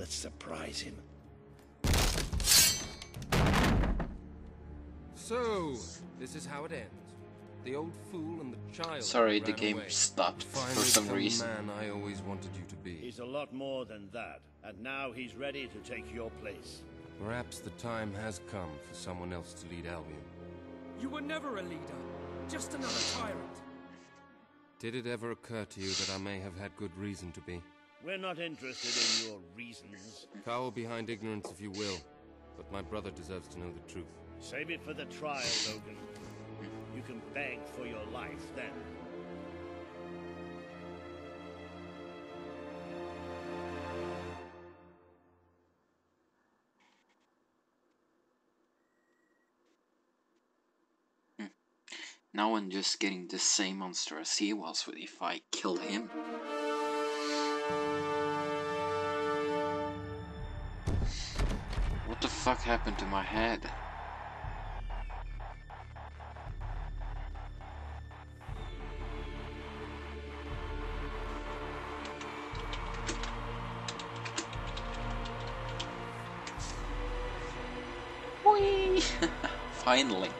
Let's surprise him. So, this is how it ends. The old fool and the child. Sorry, ran the game away. stopped for Finally some become reason. The man I always wanted you to be. He's a lot more than that, and now he's ready to take your place. Perhaps the time has come for someone else to lead Albion. You were never a leader, just another tyrant. Did it ever occur to you that I may have had good reason to be? We're not interested in your reasons. Cower behind ignorance if you will, but my brother deserves to know the truth. Save it for the trial, Logan. You can beg for your life then. Now I'm just getting the same monster as he was if I kill him. What the fuck happened to my head? Whee! Finally.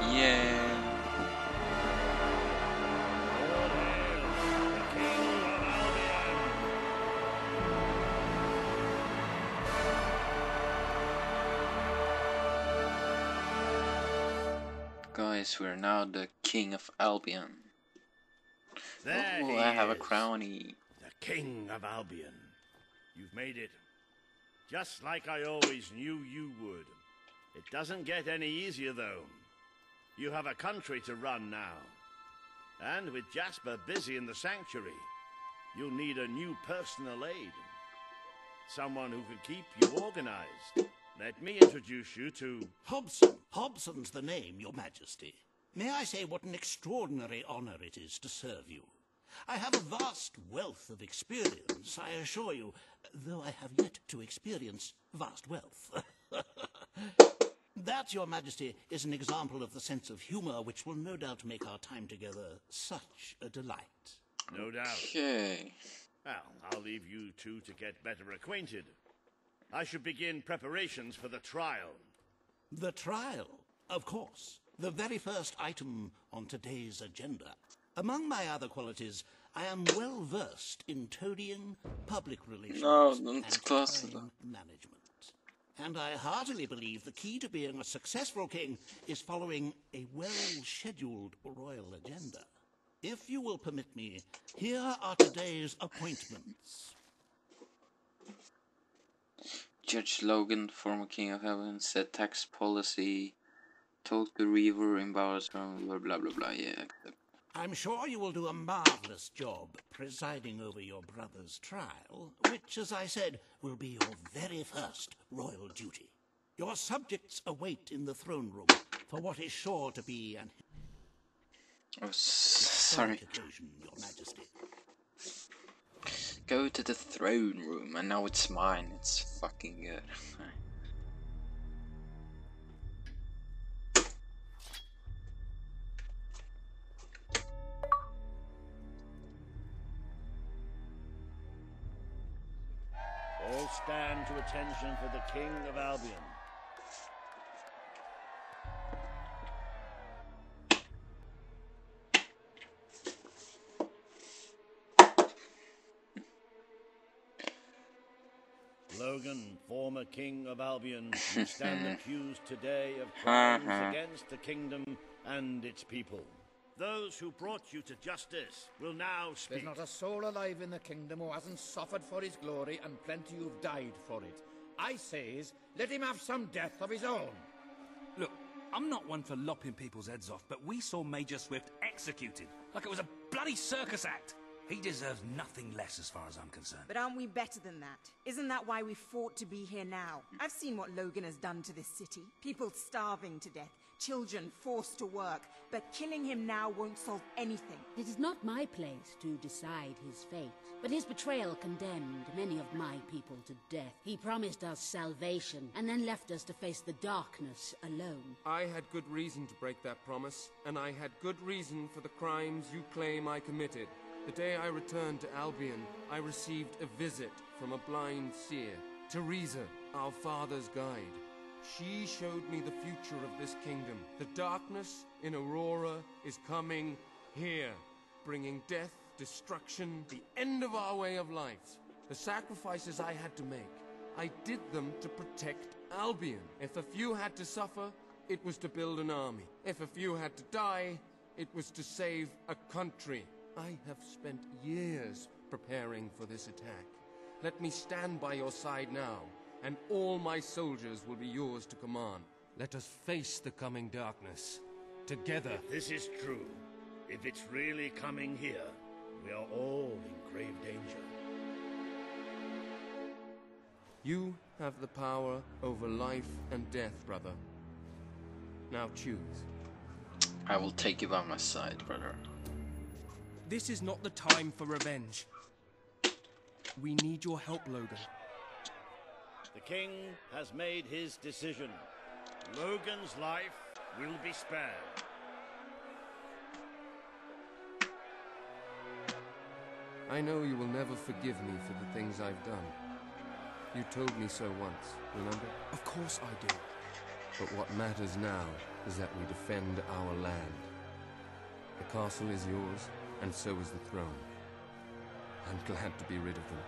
Yeah. All hail the King of Albion! Guys, we're now the King of Albion. There Oh, he I have a is, crownie. the King of Albion. You've made it. Just like I always knew you would. It doesn't get any easier, though. You have a country to run now. And with Jasper busy in the sanctuary, you'll need a new personal aide. Someone who can keep you organized. Let me introduce you to... Hobson. Hobson's the name, Your Majesty. May I say what an extraordinary honor it is to serve you? I have a vast wealth of experience, I assure you, though I have yet to experience vast wealth. That, Your Majesty, is an example of the sense of humor which will no doubt make our time together such a delight. No doubt. Okay. Well, I'll leave you two to get better acquainted. I should begin preparations for the trial. The trial, of course, the very first item on today's agenda. Among my other qualities, I am well versed in toadying, public relations, don't and close the time management. And I heartily believe the key to being a successful king is following a well-scheduled royal agenda. If you will permit me, here are today's appointments. Judge Logan, former King of Heaven, set tax policy, told the Reaver in Bowerstorm, blah blah blah blah, yeah. I'm sure you will do a marvelous job presiding over your brother's trial, which, as I said, will be your very first royal duty. Your subjects await in the throne room for what is sure to be an Oh, sorry. historic occasion, Your Majesty. Go to the throne room, and now it's mine. It's fucking good. All stand to attention for the King of Albion. Logan, former King of Albion, you stand accused today of crimes against the kingdom and its people. Those who brought you to justice will now speak. There's not a soul alive in the kingdom who hasn't suffered for his glory, and plenty who've died for it. I says, let him have some death of his own. Look, I'm not one for lopping people's heads off, but we saw Major Swift executed like it was a bloody circus act. He deserves nothing less as far as I'm concerned. But aren't we better than that? Isn't that why we fought to be here now? I've seen what Logan has done to this city. People starving to death, children forced to work. But killing him now won't solve anything. It is not my place to decide his fate, but his betrayal condemned many of my people to death. He promised us salvation, and then left us to face the darkness alone. I had good reason to break that promise, and I had good reason for the crimes you claim I committed. The day I returned to Albion, I received a visit from a blind seer, Teresa, our father's guide. She showed me the future of this kingdom. The darkness in Aurora is coming here, bringing death, destruction, the end of our way of life. The sacrifices I had to make, I did them to protect Albion. If a few had to suffer, it was to build an army. If a few had to die, it was to save a country. I have spent years preparing for this attack. Let me stand by your side now, and all my soldiers will be yours to command. Let us face the coming darkness, together. If this is true, if it's really coming here, we are all in grave danger. You have the power over life and death, brother. Now choose. I will take you by my side, brother. This is not the time for revenge. We need your help, Logan. The king has made his decision. Logan's life will be spared. I know you will never forgive me for the things I've done. You told me so once, remember? Of course I do. But what matters now is that we defend our land. The castle is yours, and so is the throne. I'm glad to be rid of them.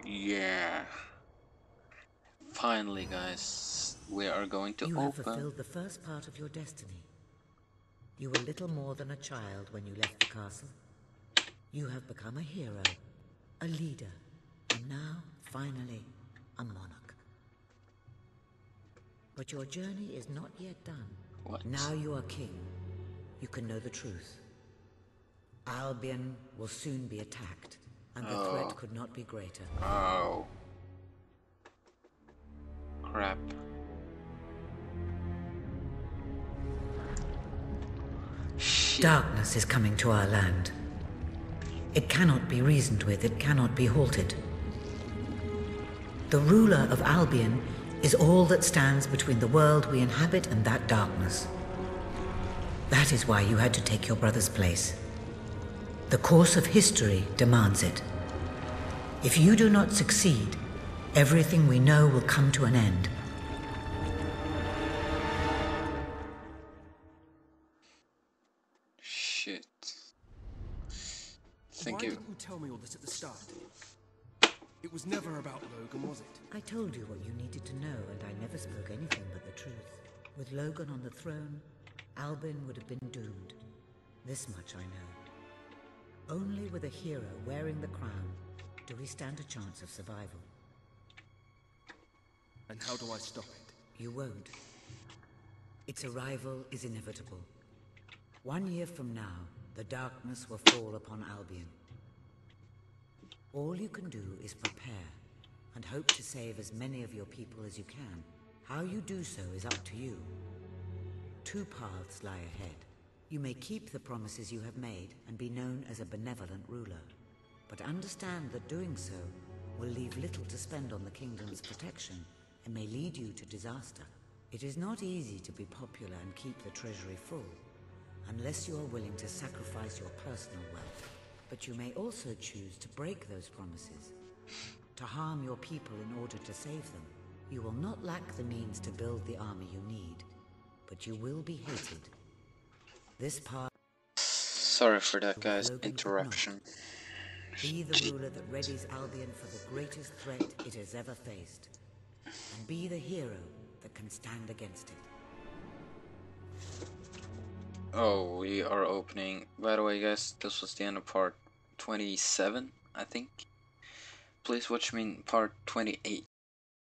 Yeah. Finally, guys, we are going to You open. have fulfilled the first part of your destiny. You were little more than a child when you left the castle. You have become a hero, a leader, and now, finally, a monarch. But your journey is not yet done. What? Now you are king. You can know the truth. Albion will soon be attacked, and the threat could not be greater. Oh. Crap. Shit. Darkness is coming to our land. It cannot be reasoned with, it cannot be halted. The ruler of Albion is all that stands between the world we inhabit and that darkness. That is why you had to take your brother's place. The course of history demands it. If you do not succeed, everything we know will come to an end. Shit. Thank Why you. didn't you tell me all this at the start? It was never about Logan, was it? I told you what you needed to know, and I never spoke anything but the truth. With Logan on the throne, Albion would have been doomed. This much I know. Only with a hero wearing the crown do we stand a chance of survival. And how do I stop it? You won't. Its arrival is inevitable. 1 year from now, the darkness will fall upon Albion. All you can do is prepare, and hope to save as many of your people as you can. How you do so is up to you. 2 paths lie ahead. You may keep the promises you have made and be known as a benevolent ruler. But understand that doing so will leave little to spend on the kingdom's protection and may lead you to disaster. It is not easy to be popular and keep the treasury full, unless you are willing to sacrifice your personal wealth. But you may also choose to break those promises, to harm your people in order to save them. You will not lack the means to build the army you need, but you will be hated. This path... Sorry for that, guys. Interruption. Be the ruler that readies Albion for the greatest threat it has ever faced, and be the hero that can stand against it. Oh, we are opening. By the way, guys, this was the end of part 27, I think. Please watch me in part 28.